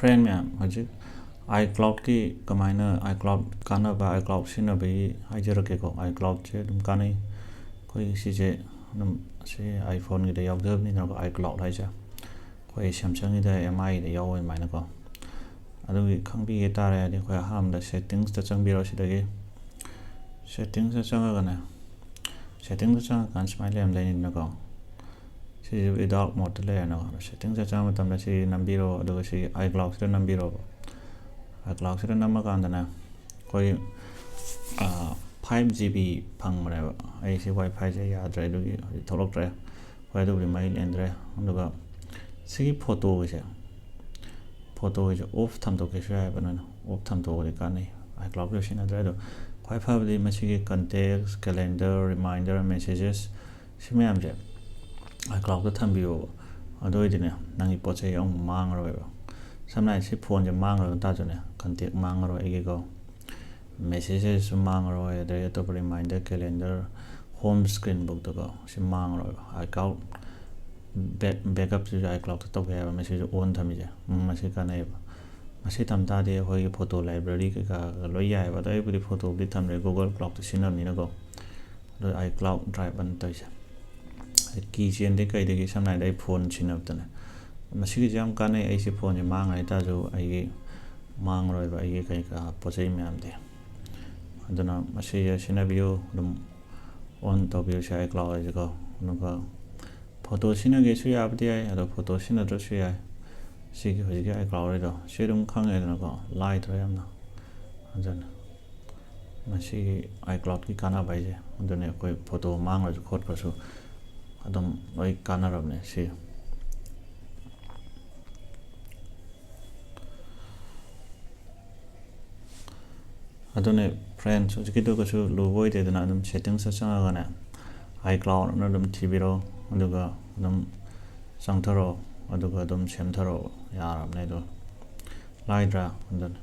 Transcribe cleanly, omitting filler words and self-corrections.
friend ma'am hajik iCloud ki kamaina iCloud kanaba iCloud sijinnabiyu hajarake ko iCloud che dum kannei koi si je dum si iPhone gi da yawdab ni na ko iCloud haja koi Samsung gi da MI da yaw mai na ko adu gi khangbi ge tare adi koi ham da settings da changbiro si da ge settings da changa na settings da changa kan smile am lai ni na ko si without mode le na settings da changa tam da si nambiro adu si iCloud da nambiro iCloud da namma kan da na koi 5GB พังมาแล้วไอ้สิ Wi-Fi จะยาดรดูทอลกดรไว้ดูดิไม่เล่นดรแล้วก็สิโฟโต้ก็จะออฟทำตัวก็ช่วยแบบนั้นออฟทำตัวเลยกันนี่ iCloud ก็ชินดรดู Wi-Fi ดีมันสิ contacts calendar reminder messages ใช่ไหมอ่ะจ๊ะ iCloud ก็ทำบิวโดยที่เนี่ยนั่งอีโปรเจกต์ยังมั่งเลยสมัยสิโฟนจะมั่งเลยตาจุเนี่ย contact มั่งเลยไอ้ก็messages mang roi there to reminder calendar home screen book to go si mang roi iCloud backup to iCloud to ga message on thami ja masi ka nei ba masi tam ta de hoi photo library ka loi ya ba dai budi photo bi tham re Google Cloud to sinam ni na go do iCloud drive ban to ja ki chen de kai de ki sam nai dai phone chinap ta na masi ki jam ka nei ai si phone ni mang ai ta jo ai mang roi ba ai kai ka posai myam de aduna masi sijinnabiyu dum on to biu sai iCloud ai ko nuka photo sinage su ya abdi ai ado photo sinadro su ya si ki hoji ga iCloud ai do si dum khang ai na ko light ra yamna aduna masi iCloud ki kana bai je adune koi photo mang ra khot pa su adum oi kana ra ne si adune friends so jiki to ko su lo voi de na dum settings sa changa ga na iCloud na dum tibiro aduga dum sangtharo aduga dum semtharo yaram ne do laidra adun